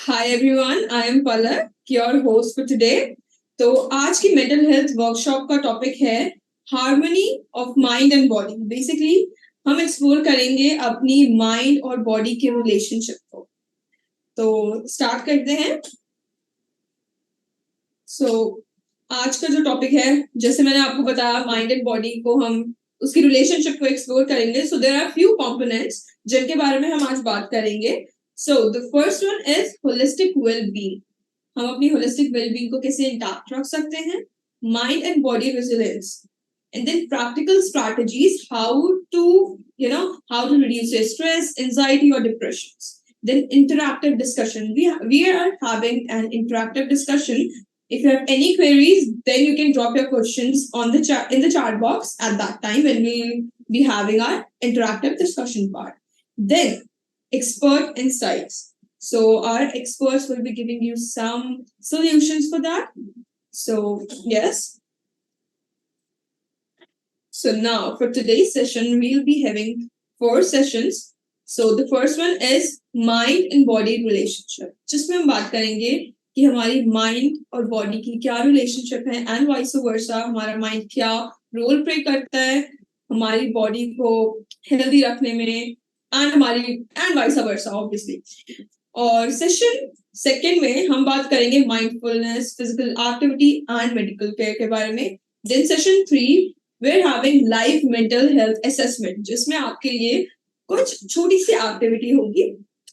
Hi everyone, I am Palak, your host for today. तो आज की मेंटल हेल्थ वर्कशॉप का टॉपिक है harmony of mind and body. Basically हम explore करेंगे अपनी माइंड और बॉडी के रिलेशनशिप को। तो स्टार्ट करते हैं। आज का जो टॉपिक है, जैसे मैंने आपको बताया, माइंड एंड बॉडी को हम उसकी रिलेशनशिप को एक्सप्लोर करेंगे। So there are few components जिनके बारे में हम आज बात करेंगे। So the first one is holistic well being. हम अपनी होलिस्टिक वेलबींग को कैसे इंटैक्ट रख सकते हैं, mind and body resilience, and then practical strategies how to reduce your stress, anxiety और डिप्रेशन। Then interactive discussion. We are having an interactive discussion. If you have any queries, then you can drop your questions on the chat in the chat box at that time when we'll be having our interactive discussion part. Then expert insights. So our experts will be giving you some solutions for that. So yes. So now for today's session, we'll be having 4 sessions. So the first one is mind and body relationship, जिसमें हम बात करेंगे कि हमारी mind और body की क्या relationship है एंड वाइस वर्सा। हमारा माइंड क्या रोल प्ले करता है हमारी बॉडी को हेल्दी रखने में, एंड वाइस वर्सा ऑब्वियसली। और सेशन सेकंड में हम बात करेंगे mindfulness, physical activity and medical care के बारे में। Then session 3 we're having live mental health assessment, जिसमें आपके लिए कुछ छोटी सी एक्टिविटी होगी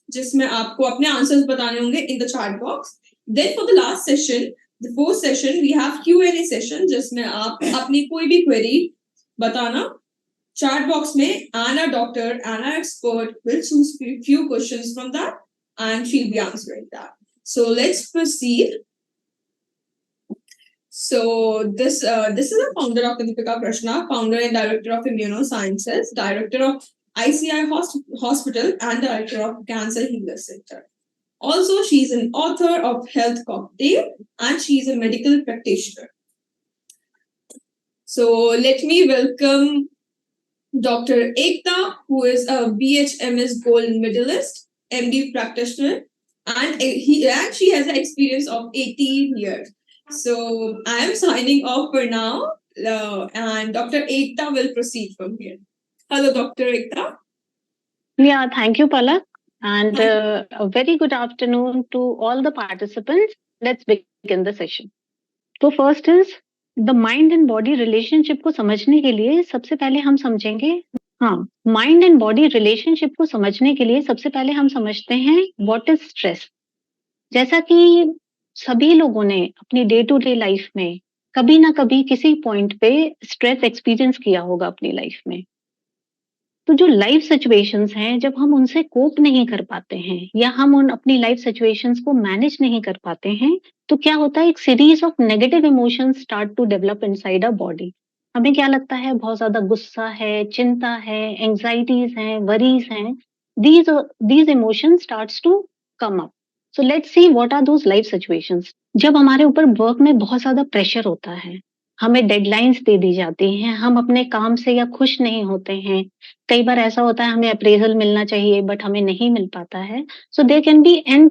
जिसमें आपको अपने आंसर्स बताने होंगे in the chat box. Then for the last session, the fourth session, we have Q&A session, जिसमें आप अपनी कोई भी query बताना chat box में, and our doctor and our expert will choose few questions from that and she'll be answering that. So let's proceed. So this is a founder of Deepika Prashna, founder and director of Immunosciences, director of ICI Hospital, and director of Cancer Healer Center. Also, she's an author of Health Cocktail, and she's a medical practitioner. So let me welcome Dr. Ekta, who is a BHMS Gold Medalist, MD practitioner, and she has an experience of 18 years. So I am signing off for now, and Dr. Ekta will proceed from here. Hello, Dr. Ekta. Yeah, thank you, Palak. And a very good afternoon to all the participants. Let's begin the session. So first is the mind and body relationship को समझने के लिए सबसे पहले हम समझेंगे, mind and body relationship को समझने के लिए सबसे पहले हम समझते हैं what is stress. जैसा कि सभी लोगों ने अपनी डे टू डे लाइफ में कभी ना कभी किसी पॉइंट पे स्ट्रेस एक्सपीरियंस किया होगा अपनी लाइफ में। तो जो लाइफ सिचुएशंस हैं, जब हम उनसे कोप नहीं कर पाते हैं या हम उन अपनी लाइफ सिचुएशंस को मैनेज नहीं कर पाते हैं, तो क्या होता है, एक series of negative emotions start to develop inside a body. हमें क्या लगता है, बहुत ज्यादा गुस्सा है, चिंता है, एंजाइटीज हैं, वरीज हैं, these emotions starts to come up. So let's see what are those life situations. जब हमारे ऊपर वर्क में बहुत ज्यादा प्रेशर होता है, हमें डेडलाइंस दे दी जाती हैं, हम अपने काम से या खुश नहीं होते हैं, कई बार ऐसा होता है हमें अप्रेजल मिलना चाहिए बट हमें नहीं मिल पाता है। So there can be an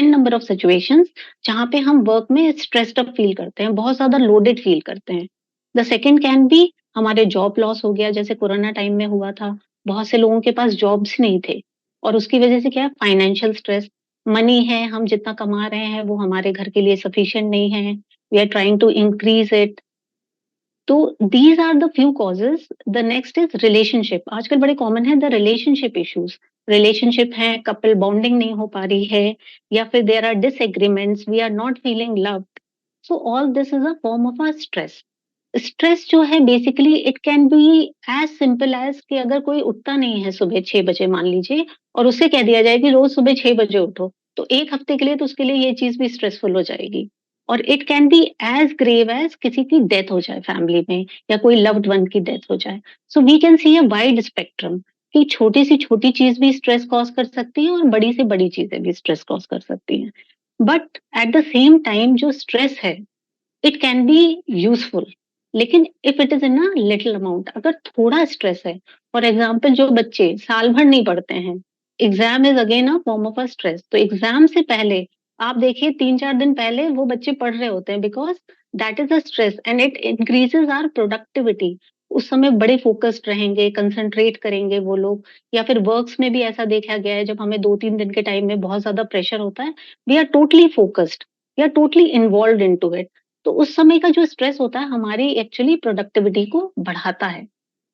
number of situations जहाँ पे हम वर्क में स्ट्रेस्ड अप फील करते हैं, बहुत ज्यादा लोडेड फील करते हैं। द सेकेंड कैन बी हमारे जॉब लॉस हो गया, जैसे कोरोना टाइम में हुआ था, बहुत से लोगों के पास जॉब्स नहीं थे और उसकी वजह से क्या है, फाइनेंशियल स्ट्रेस। मनी है, हम जितना कमा रहे हैं वो हमारे घर के लिए सफिशिएंट नहीं है, we are trying to increase it. तो these are the few causes. The next is relationship. आजकल बड़े कॉमन है द रिलेशनशिप इश्यूज। रिलेशनशिप है, कपल बॉन्डिंग नहीं हो पा रही है, या फिर there are disagreements, we are not feeling loved. So all this is a form of a stress. Stress जो है basically it can be as simple as कि अगर कोई उठता नहीं है सुबह 6 बजे मान लीजिए, और उससे कह दिया जाए कि रोज सुबह 6 बजे उठो, तो एक हफ्ते के लिए तो उसके लिए ये चीज भी स्ट्रेसफुल हो जाएगी। और it can be as grave as किसी की डेथ हो जाए फैमिली में, या कोई लव्ड वन की डेथ हो जाए। So we can see a wide spectrum कि छोटी सी छोटी चीज भी स्ट्रेस कॉज कर सकती है और बड़ी से बड़ी चीजें भी स्ट्रेस कॉज कर सकती हैं। But at the same time जो स्ट्रेस है इट कैन बी यूजफुल, लेकिन if it is in a little amount. अगर थोड़ा स्ट्रेस है, फॉर एग्जाम्पल जो बच्चे साल भर नहीं पढ़ते हैं, exam is again a form of a stress. तो एग्जाम से पहले आप देखिए 3-4 दिन पहले वो बच्चे पढ़ रहे होते हैं, because that is a stress and it increases our productivity. उस समय बड़े फोकस्ड रहेंगे, कंसंट्रेट करेंगे वो लोग। या फिर वर्क्स में भी ऐसा देखा गया है, जब हमें 2-3 दिन के टाइम में बहुत ज्यादा प्रेशर होता है, we are totally focused, we are totally involve into it. तो उस समय का जो स्ट्रेस होता है हमारी एक्चुअली प्रोडक्टिविटी को बढ़ाता है।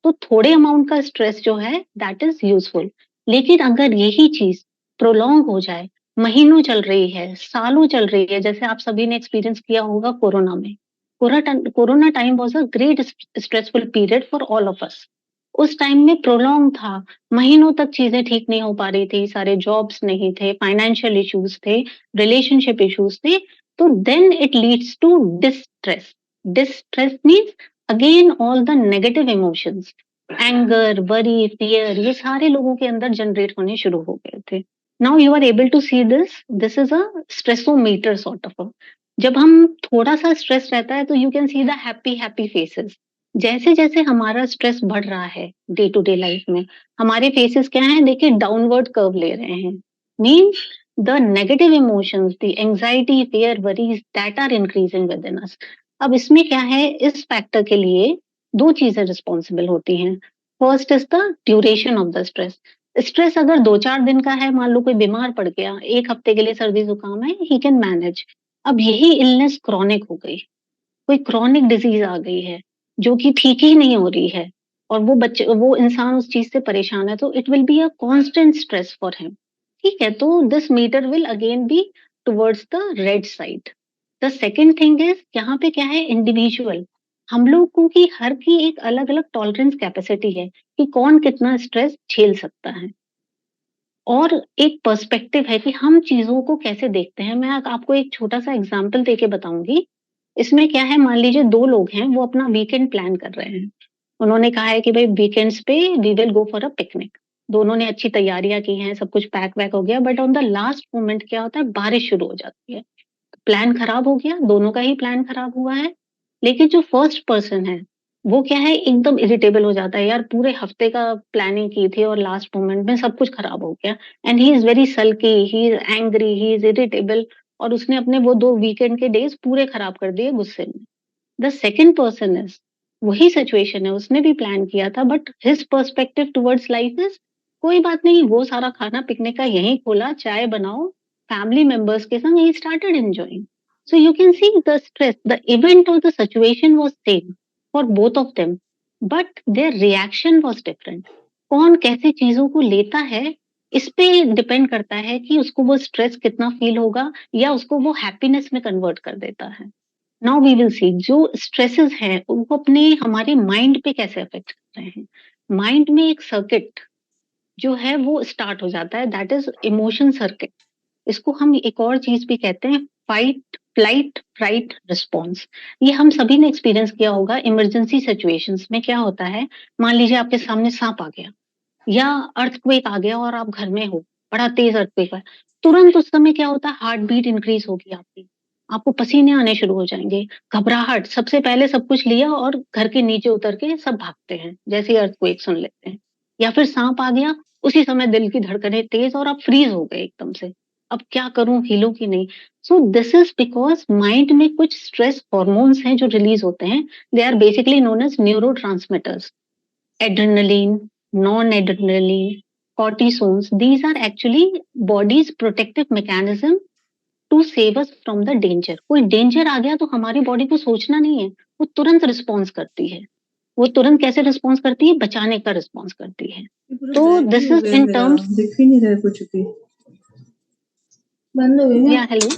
तो थोड़े अमाउंट का स्ट्रेस जो है दैट इज यूजफुल। लेकिन अगर यही चीज प्रोलॉन्ग हो जाए, महीनों चल रही है, सालों चल रही है, जैसे आप सभी ने एक्सपीरियंस किया होगा कोरोना में। Corona time was a great stressful period for all of us. उस टाइम में प्रोलॉन्ग था, महीनों तक चीजें ठीक नहीं हो पा रही थी, सारे जॉब्स नहीं थे, फाइनेंशियल इश्यूज थे, रिलेशनशिप इश्यूज थे। तो then it leads to distress. Distress means again all the negative emotions, anger, worry, fear, ये सारे लोगों के अंदर जनरेट होने शुरू हो गए थे। Now you are able to see this is a stressometer sort of. जब हम थोड़ा सा स्ट्रेस रहता है तो you can see the happy happy faces. जैसे जैसे हमारा स्ट्रेस बढ़ रहा है डे टू डे लाइफ में, हमारे फेसेस क्या हैं, देखिए डाउनवर्ड कर्व ले रहे हैं। Means the negative emotions, the anxiety, fear, worries that are increasing within us. अब इसमें क्या है, इस फैक्टर के लिए दो चीजें रिस्पॉन्सिबल होती हैं। First is the duration of the stress. Stress अगर 2-4 दिन का है, मान लो कोई बीमार पड़ गया, 1 हफ्ते के लिए सर्दी जुकाम है, ही कैन मैनेज। अब यही इलनेस क्रॉनिक हो गई, कोई क्रॉनिक डिजीज आ गई है जो कि ठीक ही नहीं हो रही है, और वो इंसान उस चीज से परेशान है, तो it will be a constant stress for him. ठीक है, तो this meter will again be towards the red side. The second thing is, यहाँ पे क्या है, इंडिविजुअल, हम लोगों की हर की एक अलग अलग टॉलरेंस कैपेसिटी है कि कौन कितना स्ट्रेस झेल सकता है। और एक पर्सपेक्टिव है कि हम चीजों को कैसे देखते हैं। मैं आपको एक छोटा सा एग्जांपल देके बताऊंगी। इसमें क्या है, मान लीजिए 2 लोग हैं, वो अपना वीकेंड प्लान कर रहे हैं। उन्होंने कहा है कि भाई वीकेंड्स पे we will go for a picnic. दोनों ने अच्छी तैयारियां की हैं, सब कुछ पैक वैक हो गया, but on the last moment क्या होता है, बारिश शुरू हो जाती है। प्लान खराब हो गया, दोनों का ही प्लान खराब हुआ है। लेकिन जो फर्स्ट पर्सन है वो क्या है, एकदम इरिटेबल हो जाता है, यार पूरे हफ्ते का प्लानिंग की थी और लास्ट मोमेंट में सब कुछ खराब हो गया। And he is very sulky, he is angry, he is irritable, और उसने अपने वो 2 वीकेंड के डेज पूरे खराब कर दिए गुस्से में। द सेकेंड पर्सन इज, वही सिचुएशन है, उसने भी प्लान किया था, but his perspective towards life is, कोई बात नहीं, वो सारा खाना पिकनिक का यहीं खोला, चाय बनाओ, फैमिली मेंबर्स के संग he started enjoying. So you can see the stress, the event or the situation was same for both of them, but their reaction was different. कौन कैसे चीजों को लेता है, इस पे डिपेंड करता है कि उसको वो स्ट्रेस कितना फील होगा, या उसको वो हैप्पीनेस में कन्वर्ट कर देता है। नाउ वी विल सी, जो स्ट्रेसेस हैं उनको अपने हमारे माइंड पे कैसे अफेक्ट कर रहे हैं। माइंड में एक सर्किट जो है वो स्टार्ट हो जाता है, दैट इज इमोशन सर्किट। इसको हम एक और चीज भी कहते हैं, फाइट फ्लाइट फ्राइट रिस्पॉन्स। ये हम सभी ने एक्सपीरियंस किया होगा इमरजेंसी सिचुएशंस में। क्या होता है, मान लीजिए आपके सामने सांप आ गया, या अर्थक्वेक आ गया और आप घर में हो, बड़ा तेज अर्थक्वेक है, तुरंत उस समय क्या होता है, हार्ट बीट इंक्रीज होगी आपकी, आपको पसीने आने शुरू हो जाएंगे, घबराहट, सबसे पहले सब कुछ लिया और घर के नीचे उतर के सब भागते हैं जैसे अर्थक्वेक सुन लेते हैं। या फिर सांप आ गया, उसी समय दिल की धड़कनें तेज और आप फ्रीज हो गए एकदम से, अब क्या करूं, हिलूं कि नहीं। So this is because mind में कुछ स्ट्रेस हॉर्मोन्स हैं जो रिलीज होते हैं। They are basically known as neuro transmitters, adrenaline, non-adrenaline, cortisols. These are actually body's protective mechanism to save us from the danger. कोई डेंजर आ गया तो हमारी बॉडी को सोचना नहीं है, वो तुरंत रिस्पॉन्स करती है। वो तुरंत कैसे रिस्पॉन्स करती है, बचाने का रिस्पॉन्स करती है। तो दिस इज इन टर्म्स, दिख ही नहीं रहा कुछ भी, बंद हो गई या hello,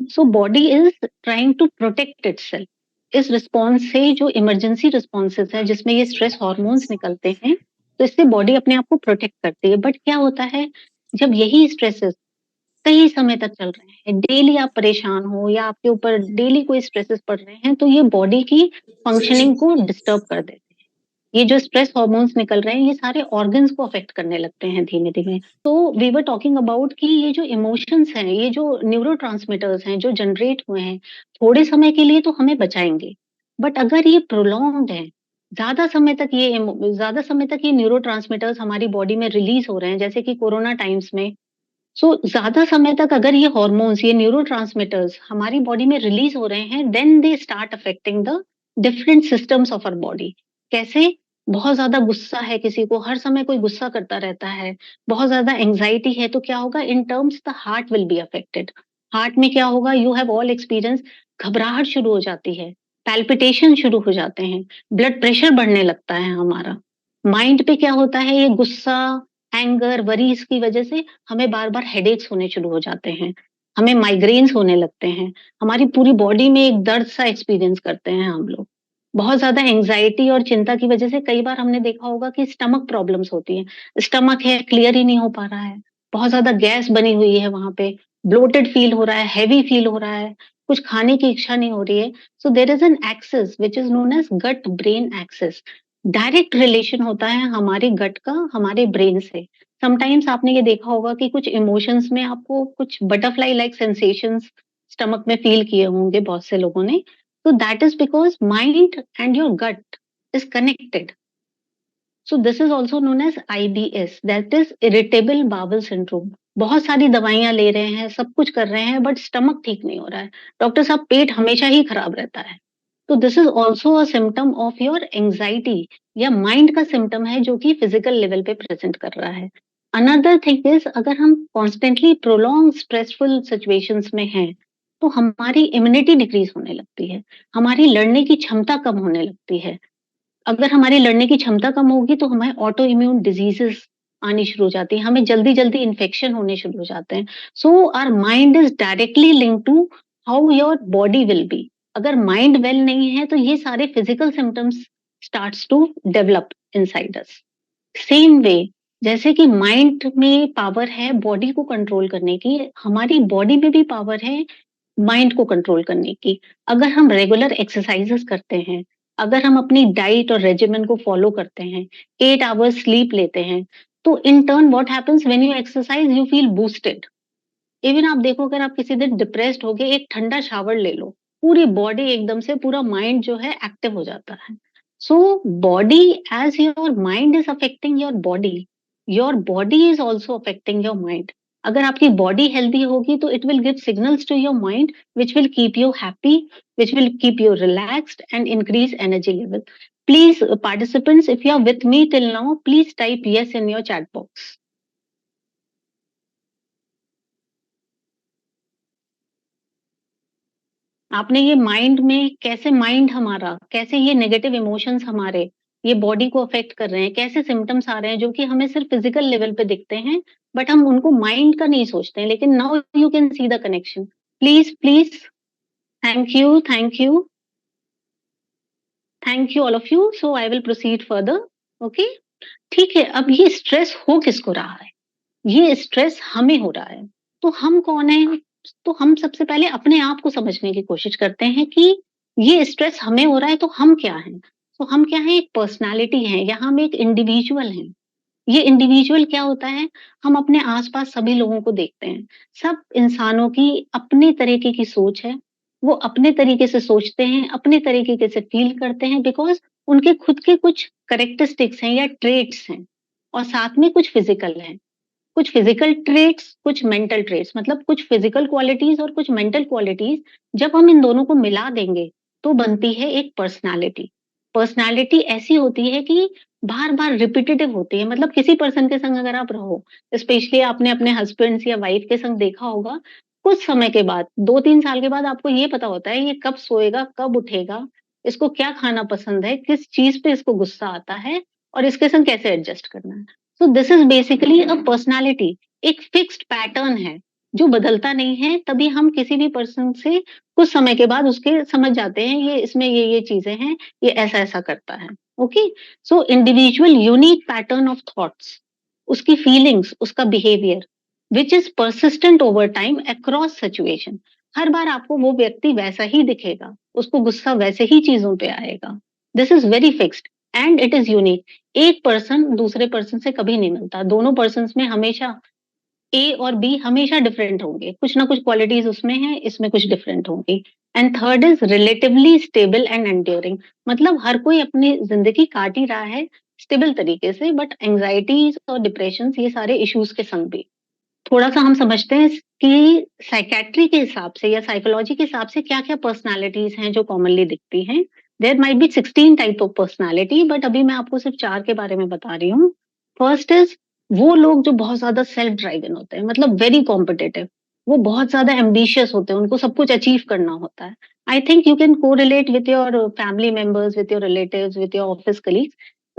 so body is trying to protect itself. इस रिस्पॉन्स से, जो इमरजेंसी रिस्पॉन्सेस है जिसमें ये स्ट्रेस हॉर्मोन्स निकलते हैं, तो इससे बॉडी अपने आप को प्रोटेक्ट करती है। बट क्या होता है, जब यही स्ट्रेसेस कई समय तक चल रहे हैं, डेली आप परेशान हो या आपके ऊपर डेली कोई स्ट्रेसेस पड़ रहे हैं, तो ये बॉडी की फंक्शनिंग को डिस्टर्ब कर देते हैं। ये जो स्ट्रेस हार्मोन्स निकल रहे हैं, ये सारे ऑर्गन्स को अफेक्ट करने लगते हैं धीमे धीमे। तो वी वर टॉकिंग अबाउट कि ये जो इमोशंस हैं, ये जो न्यूरोट्रांसमीटर्स हैं जो जनरेट हुए हैं, थोड़े समय के लिए तो हमें बचाएंगे, बट अगर ये प्रोलॉन्ग्ड है, ज्यादा समय तक ये न्यूरोट्रांसमीटर्स हमारी बॉडी में रिलीज हो रहे हैं, जैसे कि कोरोना टाइम्स में। सो ज्यादा समय तक अगर ये हॉर्मोन्स, ये न्यूरोट्रांसमीटर्स हमारी बॉडी में रिलीज हो रहे हैं, then they start affecting the different systems of our body. कैसे? बहुत ज्यादा गुस्सा है किसी को, हर समय कोई गुस्सा करता रहता है, बहुत ज्यादा एंजाइटी है, तो क्या होगा? In terms the heart will be affected. Heart में क्या होगा? यू हैव ऑल एक्सपीरियंस, घबराहट शुरू हो जाती है, पैल्पिटेशन शुरू हो जाते हैं, ब्लड प्रेशर बढ़ने लगता है हमारा। माइंड पे क्या होता है? ये गुस्सा, एंगर, वरीज की वजह से हमें बार-बार हेडेक्स होने शुरू हो जाते हैं, हमें माइग्रेन्स होने लगते हैं, हमारी पूरी बॉडी में एक दर्द सा एक्सपीरियंस करते हैं हम लोग। बहुत ज़्यादा एंग्जायटी और चिंता की वजह से कई बार हमने देखा होगा कि स्टमक प्रॉब्लम्स होती हैं। स्टमक है, क्लियर ही नहीं हो पा रहा है, बहुत ज़्यादा गैस बनी हुई है वहाँ पे, ब्लोटेड फील हो रहा है, हेवी फील हो रहा है, कुछ खाने की इच्छा नहीं हो रही है। So there is an axis which is known as gut brain axis. Direct relation होता है हमारे गट का हमारे ब्रेन से। समटाइम्स आपने ये देखा होगा कि कुछ इमोशंस में आपको कुछ बटरफ्लाई लाइक सेंसेशंस स्टमक में फील किए होंगे बहुत से लोगों ने। तो that is because mind and your gut is connected. So this is also known as IBS, that is irritable bowel syndrome. बहुत सारी दवाइयां ले रहे हैं, सब कुछ कर रहे हैं, बट स्टमक ठीक नहीं हो रहा है। डॉक्टर साहब, पेट हमेशा ही खराब रहता है। तो this is also a symptom of your anxiety, या माइंड का सिम्टम है जो कि फिजिकल लेवल पे प्रेजेंट कर रहा है। अनदर थिंग इज, अगर हम कॉन्स्टेंटली प्रोलॉन्ग स्ट्रेसफुल सिचुएशंस में हैं, तो हमारी इम्यूनिटी डिक्रीज होने लगती है, हमारी लड़ने की क्षमता कम होने लगती है। अगर हमारी लड़ने की क्षमता कम होगी तो हमें ऑटो इम्यून डिजीजेस आनी शुरू हो जाती है, हमें जल्दी जल्दी इन्फेक्शन होने शुरू हो जाते हैं। So our mind is directly link to how your body will be. अगर माइंड वेल नहीं है तो ये सारे physical symptoms starts to develop inside us. Same way, जैसे कि माइंड में पावर है बॉडी को कंट्रोल करने की, हमारी बॉडी में भी पावर है माइंड को कंट्रोल करने की। अगर हम रेगुलर एक्सरसाइजेस करते हैं, अगर हम अपनी डाइट और रेजिमेंट को फॉलो करते हैं, 8 आवर्स स्लीप लेते हैं, तो in turn what happens when you exercise, you feel boosted. Even आप देखो, अगर आप किसी दिन डिप्रेस्ड हो गए, एक ठंडा शावर ले लो, पूरी बॉडी एकदम से, पूरा माइंड जो है एक्टिव हो जाता है। So body, as your mind is affecting your body is also affecting your mind. अगर आपकी बॉडी हेल्दी होगी तो it will give signals to your mind which will keep you happy, which will keep you relaxed and increase energy level. Please participants, if you are with me till now, please type yes in your chat box. आपने ये mind में कैसे, mind हमारा कैसे ये negative emotions हमारे ये body को अफेक्ट कर रहे हैं, कैसे सिम्टम्स आ रहे हैं जो कि हमें सिर्फ फिजिकल लेवल पे दिखते हैं, बट हम उनको माइंड का नहीं सोचते हैं। लेकिन now you can see the connection. Please please, thank you, thank you, thank you all of you. So I will proceed further. Okay, ठीक है। अब ये स्ट्रेस हो किसको रहा है? ये स्ट्रेस हमें हो रहा है। तो हम कौन है? तो हम सबसे पहले अपने आप को समझने की कोशिश करते हैं कि ये स्ट्रेस हमें हो रहा है, तो हम क्या हैं? तो हम क्या हैं? एक पर्सनालिटी है, या हम एक इंडिविजुअल हैं। ये इंडिविजुअल क्या होता है? हम अपने आसपास सभी लोगों को देखते हैं, सब इंसानों की अपने तरीके की सोच है, वो अपने तरीके से सोचते हैं, अपने तरीके से फील करते हैं, बिकॉज उनके खुद के कुछ करेक्टरिस्टिक्स हैं या ट्रेट्स हैं, और साथ में कुछ फिजिकल हैं। कुछ फिजिकल ट्रेट्स, कुछ मेंटल ट्रेट्स, मतलब कुछ फिजिकल क्वालिटीज और कुछ मेंटल क्वालिटीज, जब हम इन दोनों को मिला देंगे तो बनती है एक पर्सनालिटी। पर्सनालिटी ऐसी होती है कि बार बार रिपीटेटिव होती है। मतलब किसी पर्सन के संग अगर आप रहो, स्पेशली आपने अपने हस्बैंड या वाइफ के संग देखा होगा, कुछ समय के बाद, 2-3 साल के बाद आपको ये पता होता है ये कब सोएगा, कब उठेगा, इसको क्या खाना पसंद है, किस चीज पे इसको गुस्सा आता है, और इसके संग कैसे एडजस्ट करना है। सो this is basically a personality. एक फिक्स्ड पैटर्न है जो बदलता नहीं है, तभी हम किसी भी पर्सन से कुछ समय के बाद उसके समझ जाते हैं ये इसमें ये चीजें हैं, ये ऐसा ऐसा करता है। Okay, so individual unique pattern of thoughts, उसकी फीलिंग्स, उसका behaviour which is persistent over time across situation. हर बार आपको वो व्यक्ति वैसा ही दिखेगा, उसको गुस्सा वैसे ही चीजों पे आएगा। This is very fixed and it is unique. एक पर्सन दूसरे पर्सन से कभी नहीं मिलता, दोनों पर्सन में हमेशा ए और बी हमेशा डिफरेंट होंगे, कुछ ना कुछ क्वालिटीज उसमें है, इसमें कुछ डिफरेंट होंगी। And third is relatively stable and enduring, मतलब हर कोई अपनी जिंदगी काट ही रहा है स्टेबल तरीके से, बट एंजाइटीज और डिप्रेशन ये सारे इश्यूज के संग भी। थोड़ा सा हम समझते हैं कि साइकेट्री के हिसाब से या साइकोलॉजी के हिसाब से क्या क्या पर्सनालिटीज हैं जो कॉमनली दिखती हैं। There might be 16 type of personality, but अभी मैं आपको सिर्फ 4 के बारे में बता रही हूँ। फर्स्ट इज वो लोग जो बहुत ज्यादा सेल्फ ड्राइवन होते हैं, मतलब वेरी कॉम्पिटिटिव, वो बहुत ज्यादा एम्बिशियस होते हैं, उनको सब कुछ अचीव करना होता है। आई थिंक यू कैन को relate with your family members, with your relatives, with your office colleagues.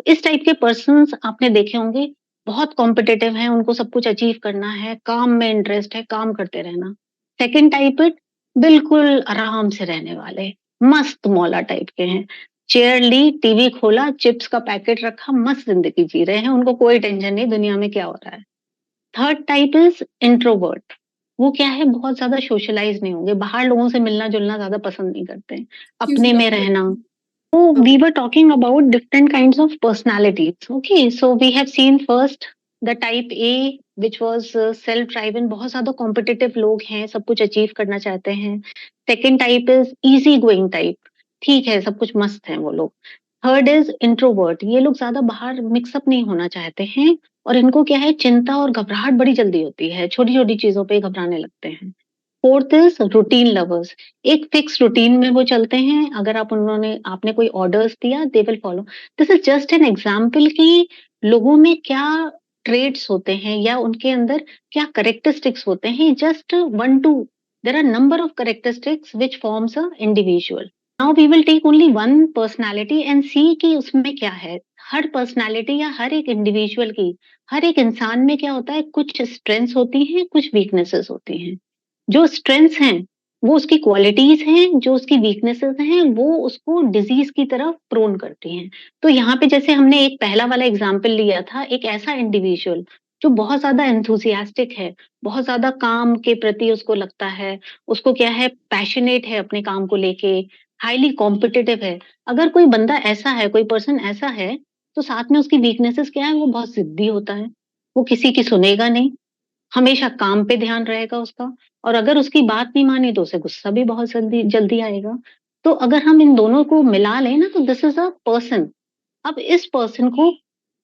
इस टाइप के पर्सन आपने देखे होंगे, बहुत कॉम्पिटिटिव हैं, उनको सब कुछ अचीव करना है, काम में इंटरेस्ट है, काम करते रहना। सेकंड टाइप इट बिल्कुल आराम से रहने वाले, मस्त मौला टाइप के हैं, चेयर ली, टीवी खोला, चिप्स का पैकेट रखा, मस्त जिंदगी जी रहे हैं, उनको कोई टेंशन नहीं दुनिया में क्या हो रहा है। Third type is introvert. वो क्या है, बहुत ज्यादा सोशलाइज नहीं होंगे, बाहर लोगों से मिलना जुलना ज्यादा पसंद नहीं करते हैं, Excuse अपने me, में doctor. रहना। So we were talking about different kinds of personalities. Okay, so we have seen first the type A, which was self-driven, बहुत ज्यादा competitive लोग हैं, सब कुछ अचीव करना चाहते हैं। Second type is easy going type, ठीक है, सब कुछ मस्त हैं वो लोग। थर्ड इज इंट्रोवर्ट, ये लोग ज्यादा बाहर मिक्सअप नहीं होना चाहते हैं, और इनको क्या है, चिंता और घबराहट बड़ी जल्दी होती है, छोटी छोटी चीजों पे घबराने लगते हैं। फोर्थ इज रूटीन लवर्स, एक फिक्स रूटीन में वो चलते हैं, अगर आपने कोई ऑर्डर्स दिया they will follow. This is just an example कि लोगों में क्या ट्रेड्स होते हैं या उनके अंदर क्या करेक्टरिस्टिक्स होते हैं, just one two, there are number of characteristics which forms a individual. Now we will take only one personality and see कि उसमें क्या है। हर पर्सनैलिटी या हर एक इंडिविजुअल की, हर एक इंसान में क्या होता है, कुछ स्ट्रेंथ्स होती हैं, कुछ वीकनेसेस होती हैं। जो स्ट्रेंथ्स हैं वो उसकी क्वालिटीज हैं, जो उसकी वीकनेसेस हैं वो उसको डिजीज की तरफ प्रोन करती हैं। तो यहाँ पे जैसे हमने एक पहला वाला एग्जाम्पल लिया था, एक ऐसा इंडिविजुअल जो बहुत ज्यादा एंथुसियास्टिक है, बहुत ज्यादा काम के प्रति उसको लगता है, उसको क्या है, पैशनेट है अपने काम को लेके, हाईली कॉम्पिटिटिव है। अगर कोई बंदा ऐसा है, कोई पर्सन ऐसा है, तो साथ में उसकी वीकनेसेस क्या है, वो बहुत जिद्दी होता है, वो किसी की सुनेगा नहीं, हमेशा काम पे ध्यान रहेगा उसका, और अगर उसकी बात नहीं मानी तो उसे गुस्सा भी बहुत जल्दी जल्दी आएगा। तो अगर हम इन दोनों को मिला लें ना, तो दिस इज अ पर्सन। अब इस पर्सन को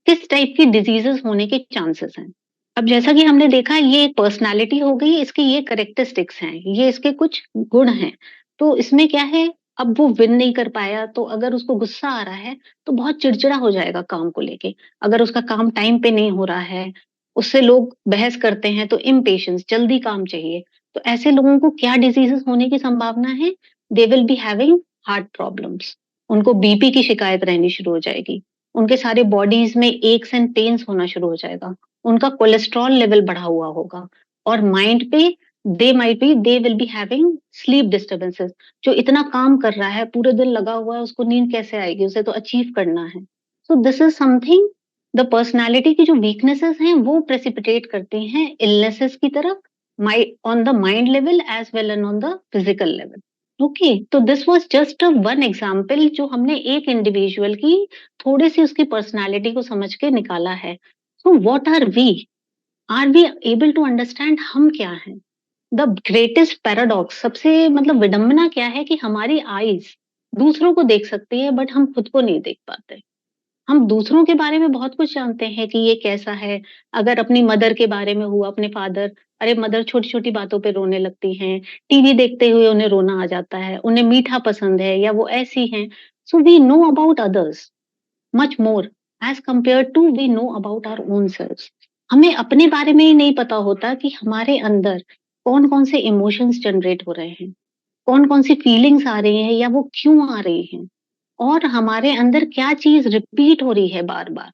किस टाइप की डिजीजेस होने के चांसेस हैं। अब जैसा कि हमने देखा, ये एक पर्सनालिटी हो गई, इसकी ये करेक्टरिस्टिक्स हैं, ये इसके कुछ गुण हैं। तो इसमें क्या है, अब वो विन नहीं कर पाया, तो अगर उसको गुस्सा आ रहा है तो बहुत चिड़चिड़ा हो जाएगा काम को लेके। अगर उसका काम टाइम पे नहीं हो रहा है, उससे लोग बहस करते हैं तो इम्पेशंस, जल्दी काम चाहिए। तो ऐसे लोगों को क्या डिजीजेस होने की संभावना है, they will be having heart problems, उनको बीपी की शिकायत रहनी शुरू हो जाएगी, उनके सारे बॉडीज में एक्स एंड पेन्स होना शुरू हो जाएगा, उनका कोलेस्ट्रॉल लेवल बढ़ा हुआ होगा, और माइंड पे they will be having sleep disturbances. जो इतना काम कर रहा है, पूरे दिन लगा हुआ है, उसको नींद कैसे आएगी, उसे तो अचीव करना है। सो this is something, the personality की जो वीकनेसेस हैं वो प्रेसिपिटेट करती हैं इलनेसेस की तरफ, on the mind level as well and on the physical level. Okay, तो this was just one example जो हमने एक इंडिविजुअल की थोड़ी सी उसकी पर्सनालिटी को समझ के निकाला है। So what are we able to understand हम क्या हैं। द ग्रेटेस्ट पैराडॉक्स, सबसे मतलब विडंबना क्या है कि हमारी आईज दूसरों को देख सकती है बट हम खुद को नहीं देख पाते। हम दूसरों के बारे में बहुत कुछ जानते हैं कि ये कैसा है। अगर अपनी मदर के बारे में हुआ, अपने फादर, अरे मदर छोटी छोटी बातों पे रोने लगती हैं, टीवी देखते हुए उन्हें रोना आ जाता है, उन्हें मीठा पसंद है या वो ऐसी हैं। So we know about others much more as compare to we know about our own self. हमें अपने बारे में ही नहीं पता होता कि हमारे अंदर कौन कौन से इमोशंस जनरेट हो रहे हैं, कौन कौन सी फीलिंग्स आ रही हैं या वो क्यों आ रही हैं, और हमारे अंदर क्या चीज रिपीट हो रही है बार बार,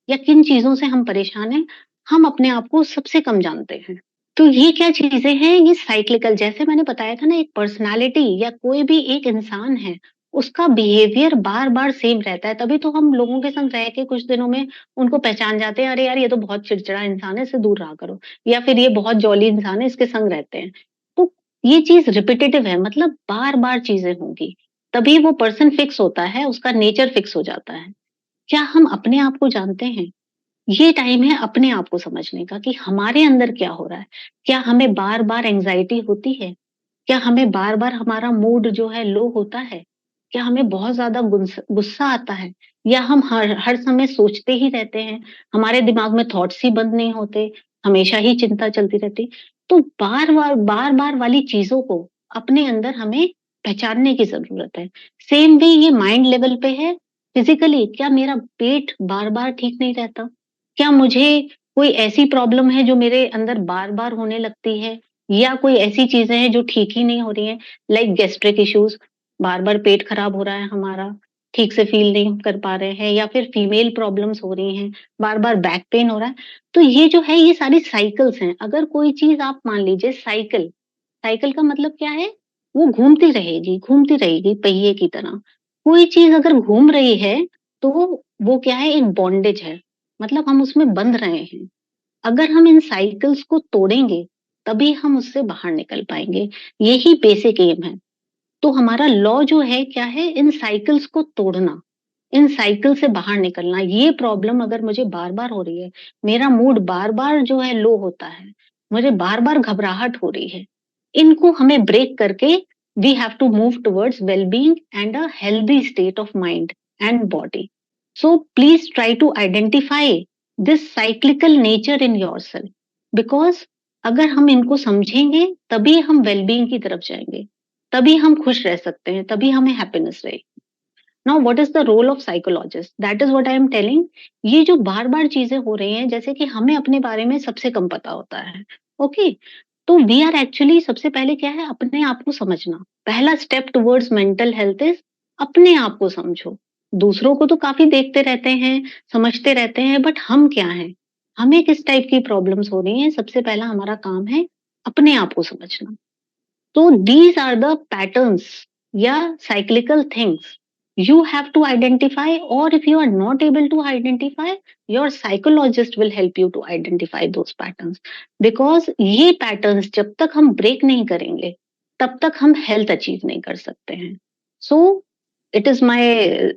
या किन चीजों से हम परेशान हैं। हम अपने आप को सबसे कम जानते हैं। तो ये क्या चीजें हैं, ये साइक्लिकल, जैसे मैंने बताया था ना, एक पर्सनालिटी या कोई भी एक इंसान है, उसका बिहेवियर बार बार सेम रहता है, तभी तो हम लोगों के संग रह के कुछ दिनों में उनको पहचान जाते हैं, अरे यार ये तो बहुत चिड़चिड़ा इंसान है, इससे दूर रहा करो, या फिर ये बहुत जॉली इंसान है, इसके संग रहते हैं। तो ये चीज रिपीटेटिव है, मतलब बार बार चीजें होंगी, तभी वो पर्सन फिक्स होता है, उसका नेचर फिक्स हो जाता है। क्या हम अपने आप को जानते हैं? ये टाइम है अपने आप को समझने का कि हमारे अंदर क्या हो रहा है। क्या हमें बार बार एंजाइटी होती है? क्या हमें बार बार हमारा मूड जो है लो होता है? क्या हमें बहुत ज्यादा गुस्सा आता है? या हम हर समय सोचते ही रहते हैं, हमारे दिमाग में थॉट्स ही बंद नहीं होते, हमेशा ही चिंता चलती रहती? तो बार बार वाली चीजों को अपने अंदर हमें पहचानने की जरूरत है। सेम वे ये माइंड लेवल पे है। फिजिकली क्या मेरा पेट बार बार ठीक नहीं रहता? क्या मुझे कोई ऐसी प्रॉब्लम है जो मेरे अंदर बार बार होने लगती है? या कोई ऐसी चीजें हैं जो ठीक ही नहीं हो रही हैं, लाइक गैस्ट्रिक इश्यूज, बार बार पेट खराब हो रहा है हमारा, ठीक से फील नहीं कर पा रहे हैं, या फिर फीमेल प्रॉब्लम्स हो रही हैं, बार बार बैक पेन हो रहा है। तो ये जो है ये सारी साइकिल्स हैं। अगर कोई चीज आप मान लीजिए साइकिल, साइकिल का मतलब क्या है? वो घूमती रहेगी पहिए की तरह। कोई चीज अगर घूम रही है तो वो क्या है? एक बॉन्डेज है, मतलब हम उसमें बंध रहे हैं। अगर हम इन साइकिल्स को तोड़ेंगे तभी हम उससे बाहर निकल पाएंगे। यही बेसिक एम है। तो हमारा लॉ जो है क्या है? इन साइकिल्स को तोड़ना, इन साइकिल से बाहर निकलना। ये प्रॉब्लम अगर मुझे बार बार हो रही है, मेरा मूड बार बार जो है लो होता है, मुझे बार बार घबराहट हो रही है, इनको हमें ब्रेक करके we have to move towards wellbeing and a healthy state of mind and body. So please try to identify this cyclical nature in yourself, because अगर हम इनको समझेंगे तभी हम वेलबींग की तरफ जाएंगे, तभी हम खुश रह सकते हैं, तभी हमें हैप्पीनेस रहेगी. Now what is the role of psychologist? That is what I am telling. ये जो बार बार चीजें हो रही हैं, जैसे कि हमें अपने बारे में सबसे कम पता होता है. Okay okay? तो वी आर एक्चुअली, सबसे पहले क्या है? अपने आप को समझना. पहला step towards mental health is अपने आप को समझो. दूसरों को तो काफी देखते रहते हैं, समझते रहते हैं, बट हम क्या हैं? हमें किस टाइप की प्रॉब्लम्स हो रही हैं? सबसे पहला हमारा काम है अपने आप को समझना. So these are the patterns या cyclical things you have to identify, or if you are not able to identify, your psychologist will help you to identify those patterns. Because ये patterns जब तक हम break नहीं करेंगे तब तक हम health achieve नहीं कर सकते हैं. So it is my,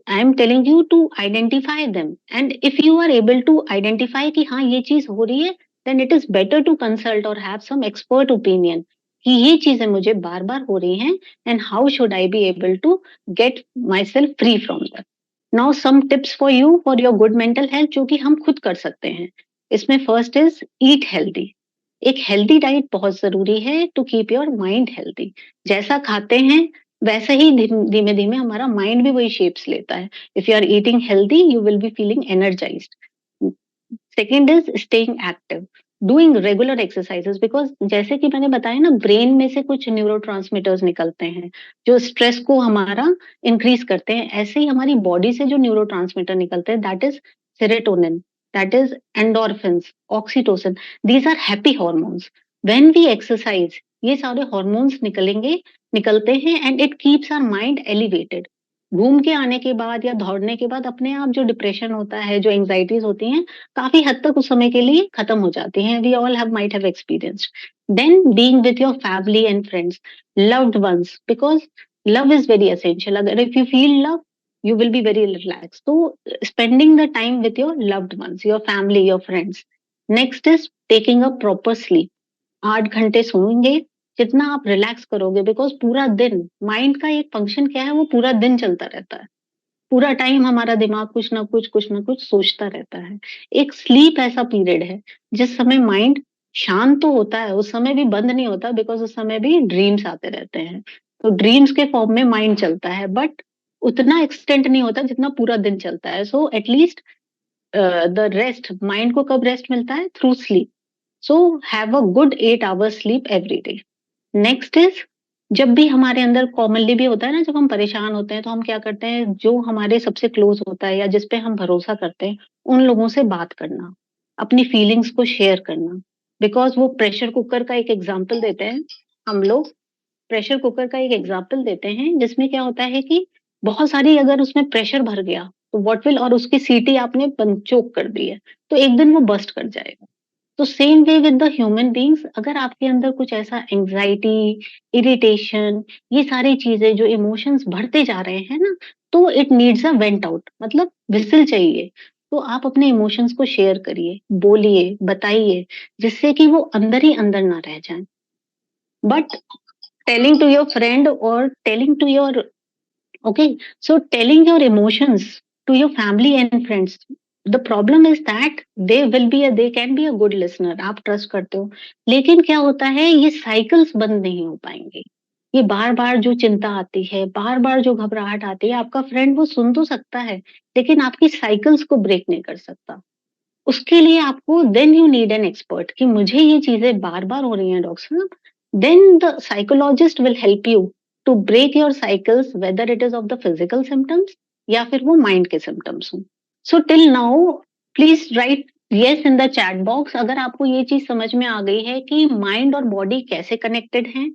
I am telling you to identify them, and if you are able to identify कि हाँ ये चीज हो रही है, then it is better to consult or have some expert opinion कि ये चीजें मुझे बार बार हो रही हैं, and how should I be able to get myself free from that. Now some tips for you for your good mental health जो कि हम खुद कर सकते हैं. इसमें फर्स्ट इज ईट हेल्दी. एक हेल्दी डाइट बहुत जरूरी है to keep your mind healthy. जैसा खाते हैं वैसे ही धीमे धीमे हमारा माइंड भी वही शेप्स लेता है. If you are eating healthy you will be feeling energized. Second is staying active, doing regular exercises, because जैसे कि मैंने बताया ना, ब्रेन में से कुछ न्यूरोट्रांसमीटर्स निकलते हैं जो स्ट्रेस को हमारा इंक्रीज करते हैं. ऐसे ही हमारी बॉडी से जो न्यूरोट्रांसमीटर निकलते हैं, that is serotonin, that is endorphins, oxytocin. These are happy hormones. When we exercise ये सारे हॉर्मोन्स निकलते हैं, and it keeps our mind elevated. घूम के आने के बाद या दौड़ने के बाद अपने आप जो डिप्रेशन होता है, जो एंजाइटीज होती हैं, काफी हद तक उस समय के लिए खत्म हो जाती हैं. We all have might have experienced. Then being with your family and friends, loved ones, because love is very essential. अगर if you feel love you will be very relaxed. So spending the time with your loved ones, your family, your friends. Next is taking a proper sleep. 8 घंटे सोएंगे जितना आप relax करोगे, because पूरा दिन mind का एक फंक्शन क्या है? वो पूरा दिन चलता रहता है. पूरा टाइम हमारा दिमाग कुछ ना कुछ सोचता रहता है. एक स्लीप ऐसा पीरियड है जिस समय माइंड शांत तो होता है, उस समय भी बंद नहीं होता, बिकॉज उस समय भी ड्रीम्स आते रहते हैं. तो ड्रीम्स के फॉर्म में माइंड चलता है, बट उतना एक्सटेंट नहीं होता जितना पूरा दिन चलता है. So at least the rest, mind को कब रेस्ट मिलता है? Through sleep. So have a good 8 hours sleep every day. Next is, जब भी हमारे अंदर कॉमनली भी होता है ना, जब हम परेशान होते हैं तो हम क्या करते हैं? जो हमारे सबसे क्लोज होता है या जिस पे हम भरोसा करते हैं, उन लोगों से बात करना, अपनी फीलिंग्स को शेयर करना. बिकॉज वो प्रेशर कुकर का एक एग्जाम्पल देते हैं. हम लोग प्रेशर कुकर का एक एग्जाम्पल देते हैं जिसमें क्या होता है कि बहुत सारी अगर उसमें प्रेशर भर गया तो व्हाट विल, और उसकी सीटी आपने चोक कर दी है, तो एक दिन वो बस्ट कर जाएगा. तो same way with the human beings, अगर आपके अंदर कुछ ऐसा एंजाइटी, इरिटेशन, ये सारी चीजें जो इमोशंस बढ़ते जा रहे हैं ना, तो it needs a went out, मतलब विसिल चाहिए. तो आप अपने इमोशंस को शेयर करिए, बोलिए, बताइए, जिससे कि वो अंदर ही अंदर ना रह जाए. But telling to your friend और telling to your Okay, so telling your emotions to your family and friends, the problem is that they can be a good listener. आप ट्रस्ट करते हो, लेकिन क्या होता है, ये साइकिल्स बंद नहीं हो पाएंगे. ये बार बार जो चिंता आती है, बार बार जो घबराहट आती है, आपका फ्रेंड वो सुन तो सकता है, लेकिन आपकी साइकिल्स को ब्रेक नहीं कर सकता. उसके लिए आपको then you need an expert कि मुझे ये चीजें बार बार हो रही हैं डॉक्टर साहब. Then the psychologist will help you to break your cycles, whether it is of the physical symptoms या फिर वो माइंड के सिम्टम्स हों. So till now please write yes in the chat box अगर आपको ये चीज समझ में आ गई है कि माइंड और बॉडी कैसे कनेक्टेड हैं,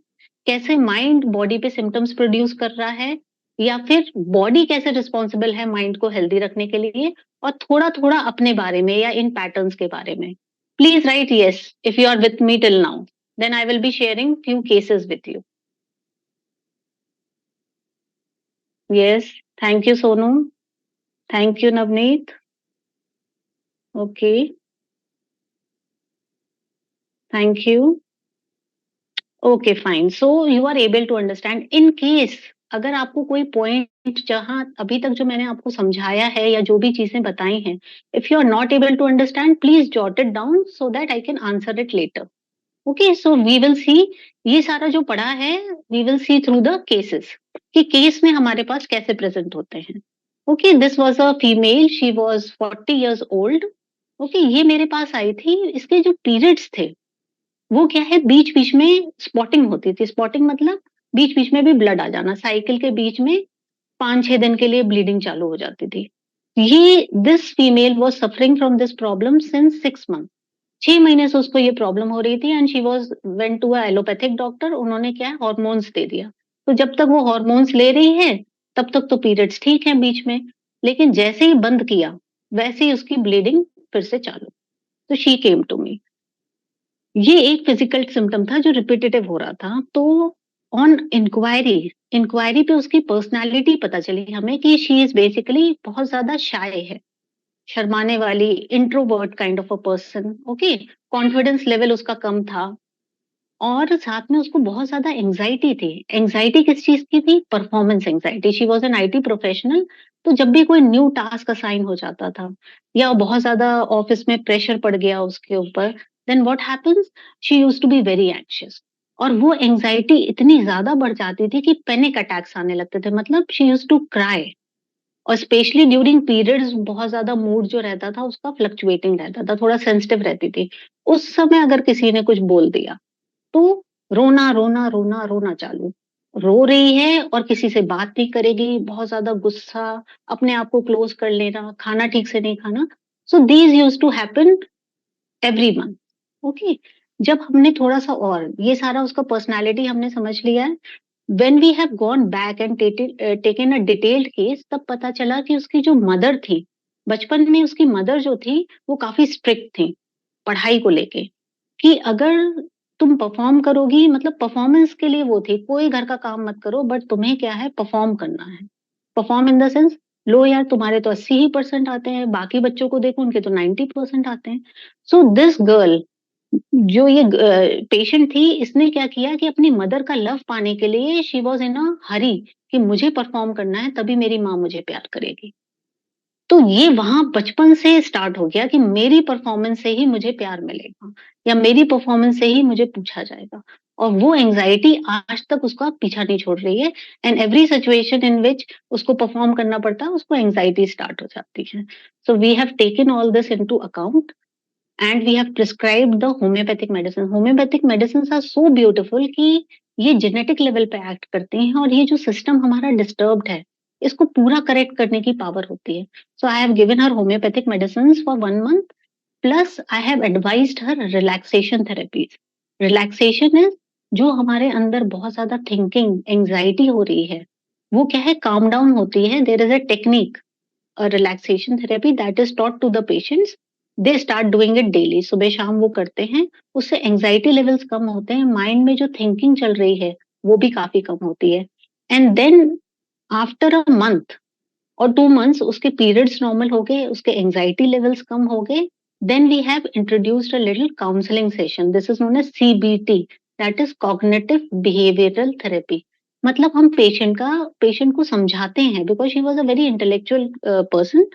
कैसे माइंड बॉडी पे सिम्टम्स प्रोड्यूस कर रहा है, या फिर बॉडी कैसे रिस्पॉन्सिबल है माइंड को हेल्दी रखने के लिए, और थोड़ा थोड़ा अपने बारे में या इन पैटर्न्स के बारे में. Please write yes if you are with me till now, then I will be sharing few cases with you. Yes, thank you Sonu, thank you Navneet. Okay, thank you. Okay fine, so you are able to understand. In case अगर आपको कोई point जहां अभी तक जो मैंने आपको समझाया है या जो भी चीजें बताई हैं, if you are not able to understand please jot it down so that I can answer it later. Okay, so we will see. ये सारा जो पढ़ा है we will see through the cases कि केस में हमारे पास कैसे प्रेजेंट होते हैं. Okay, this was a female, she was 40 years old. Okay, ये मेरे पास आई थी. इसके जो पीरियड्स थे वो क्या है, बीच बीच में स्पॉटिंग होती थी. स्पॉटिंग मतलब बीच बीच में भी ब्लड आ जाना, साइकिल के बीच में 5-6 दिन के लिए ब्लीडिंग चालू हो जाती थी. ये this female was suffering from this problem since 6 month. 6 महीने से उसको ये प्रॉब्लम हो रही थी and she was went to a allopathic doctor. उन्होंने क्या है, हॉर्मोन्स दे दिया. तो जब तक वो हॉर्मोन्स ले रही है तब तक तो पीरियड्स ठीक है बीच में, लेकिन जैसे ही बंद किया वैसे ही उसकी ब्लीडिंग फिर से चालू. तो शी केम टू मी. ये एक फिजिकल सिम्टम था जो रिपीटेटिव हो रहा था. तो ऑन इंक्वायरी इंक्वायरी पे उसकी पर्सनालिटी पता चली हमें कि शी इज बेसिकली बहुत ज्यादा शाय है, शर्माने वाली, introvert kind of a person. Okay, confidence level उसका कम था और साथ में उसको बहुत ज्यादा एंजाइटी थी. एंजाइटी किस चीज की थी? Performance anxiety. She was an IT professional. तो जब भी कोई न्यू टास्क असाइन हो जाता था या बहुत ज्यादा ऑफिस में प्रेशर पड़ गया उसके ऊपर, then what happens, she used to be very anxious. और वो एंजाइटी इतनी ज्यादा बढ़ जाती थी कि पैनिक अटैक्स आने लगते थे. मतलब शी यूज्ड टू क्राई. और स्पेशली ड्यूरिंग पीरियड्स बहुत ज्यादा मूड जो रहता था उसका फ्लक्चुएटिंग रहता था, थोड़ा सेंसिटिव रहती थी. उस समय अगर किसी ने कुछ बोल दिया तो रोना रोना रोना रोना चालू. रो रही है और किसी से बात नहीं करेगी, बहुत ज्यादा गुस्सा, अपने आप को क्लोज कर लेना, खाना ठीक से नहीं खाना. So these use to happen every month. Okay, जब हमने थोड़ा सा और ये सारा उसका पर्सनालिटी हमने समझ लिया है, when we have gone back and taken a detailed case, तब पता चला कि उसकी जो मदर थी, बचपन में उसकी मदर जो थी वो काफी स्ट्रिक्ट थी पढ़ाई को लेके, कि अगर तुम परफॉर्म करोगी, मतलब परफॉर्मेंस के लिए वो थी, कोई घर का काम मत करो बट तुम्हें क्या है, परफॉर्म करना है. परफॉर्म इन द सेंस, लो यार तुम्हारे तो 80% आते हैं, बाकी बच्चों को देखो उनके तो 90% आते हैं. सो दिस गर्ल, जो ये पेशेंट थी, इसने क्या किया कि अपनी मदर का लव पाने के लिए शी वॉज इन अ हरी कि मुझे परफॉर्म करना है तभी मेरी माँ मुझे प्यार करेगी. तो ये वहां बचपन से स्टार्ट हो गया कि मेरी परफॉर्मेंस से ही मुझे प्यार मिलेगा या मेरी परफॉर्मेंस से ही मुझे पूछा जाएगा. और वो एंजाइटी आज तक उसका पीछा नहीं छोड़ रही है. एंड एवरी सिचुएशन इन विच उसको परफॉर्म करना पड़ता है उसको एंजाइटी स्टार्ट हो जाती है. So we have taken all this into account and we have prescribed the homeopathic medicine. Homeopathic medicine are so beautiful कि ये जेनेटिक लेवल पे एक्ट करती हैं और ये जो सिस्टम हमारा डिस्टर्ब्ड है इसको पूरा करेक्ट करने की पावर होती है. So I have given her homeopathic medicines for 1 month. Plus I have advised her relaxation therapies. Relaxation is जो हमारे अंदर बहुत ज्यादा थिंकिंग एंजाइटी हो रही है वो क्या है, काम डाउन होती है. There is a technique, a relaxation therapy that is taught to the patients. They start doing it daily. सुबह शाम वो करते हैं, उससे एंजाइटी लेवल्स कम होते हैं, माइंड में जो थिंकिंग चल रही है वो भी काफी कम होती है. And then after a month और 2 months उसके पीरियड्स नॉर्मल हो गए, उसके एंजाइटी लेवल्स कम हो गए, then we have introduced a little counseling session. This is known as CBT, that is cognitive behavioral therapy. मतलब हम पेशेंट को समझाते हैं, because she was a very intellectual person.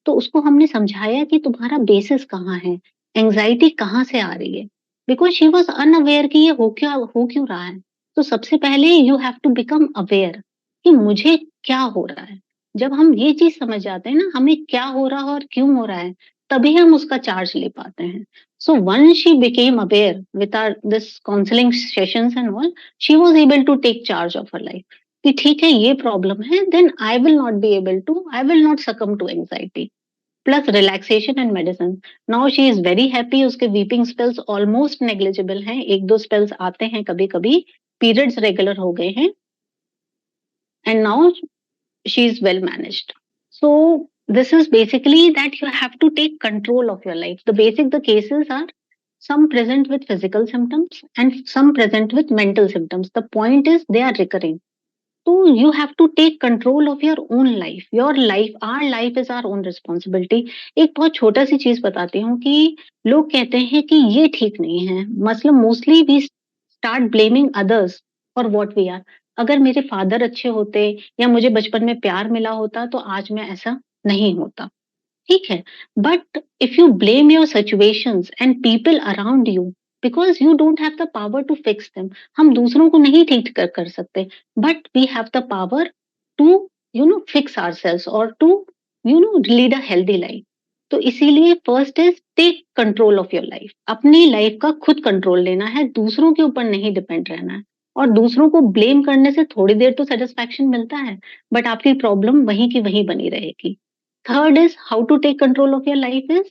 तो उसको हमने समझाया कि तुम्हारा बेसिस कहाँ है, एंजाइटी कहाँ से आ रही है, बिकॉज शी वॉज अनअवेयर कि ये हो क्यों रहा है. तो सबसे पहले you have to become aware कि मुझे क्या हो रहा है. जब हम ये चीज समझ जाते हैं ना, हमें क्या हो रहा है और क्यों हो रहा है, तभी हम उसका चार्ज ले पाते हैं. So once she became aware with our this counseling sessions and all, she was able to take charge of her life. कि ठीक है ये प्रॉब्लम है, then I will not succumb to anxiety. Plus relaxation and medicine. Now she is very happy. उसके weeping spells almost negligible हैं. 1-2 spells आते हैं कभी कभी. Periods regular हो गए हैं. And now she is well managed. So this is basically that you have to take control of your life. The cases are some present with physical symptoms and some present with mental symptoms. The point is they are recurring. So you have to take control of your own life. Our life is our own responsibility. एक बहुत छोटा सी चीज बताती हूँ कि लोग कहते हैं कि ये ठीक नहीं है. मतलब mostly we start blaming others for what we are. अगर मेरे फादर अच्छे होते या मुझे बचपन में प्यार मिला होता तो आज मैं ऐसा नहीं होता. ठीक है, but if you blame your situations and people around you, because you don't have the power to fix them. हम दूसरों को नहीं ठीक कर सकते, but we have the power to fix ourselves और to lead a healthy life. तो इसीलिए first is take control of your life. अपनी लाइफ का खुद कंट्रोल लेना है, दूसरों के ऊपर नहीं डिपेंड रहना है. और दूसरों को ब्लेम करने से थोड़ी देर तो सेटिस्फैक्शन मिलता है, बट आपकी प्रॉब्लम वहीं की वहीं बनी रहेगी. Third is how to take control of your life is,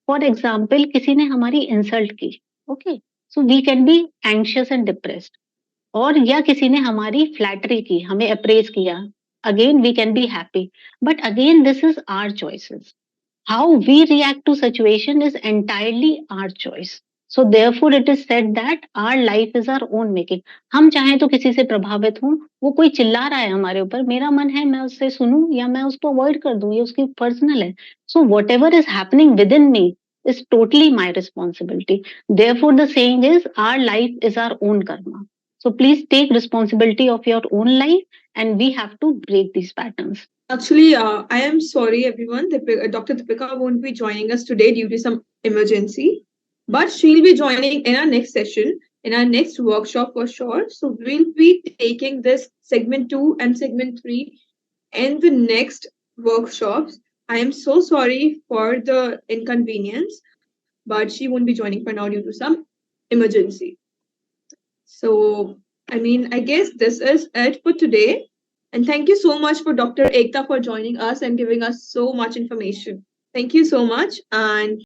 for example किसी ने हमारी इंसल्ट की, okay, so we can be anxious and depressed. और या किसी ने हमारी फ्लैटरी की, हमें अप्रेज किया, again we can be happy. But again this is our choices. How we react to situation is entirely our choice. So therefore it is said that our life is our own making. हम चाहें तो किसी से प्रभावित हों, वो कोई चिल्ला रहा है हमारे ऊपर, मेरा मन है मैं उससे सुनूं या मैं उसको अवॉइड कर दूं, ये उसकी पर्सनल है. So whatever is happening within me is totally my responsibility. Therefore the saying is our life is our own karma. So please take responsibility of your own life and we have to break these patterns. Actually, I am sorry, everyone. Dr. Deepika won't be joining us today due to some emergency, but she'll be joining in our next session, in our next workshop for sure. So we'll be taking this segment 2 and segment 3 in the next workshops. I am so sorry for the inconvenience, but she won't be joining for now due to some emergency. So, I mean, I guess this is it for today. And thank you so much for Dr. Ekta for joining us and giving us so much information. Thank you so much. And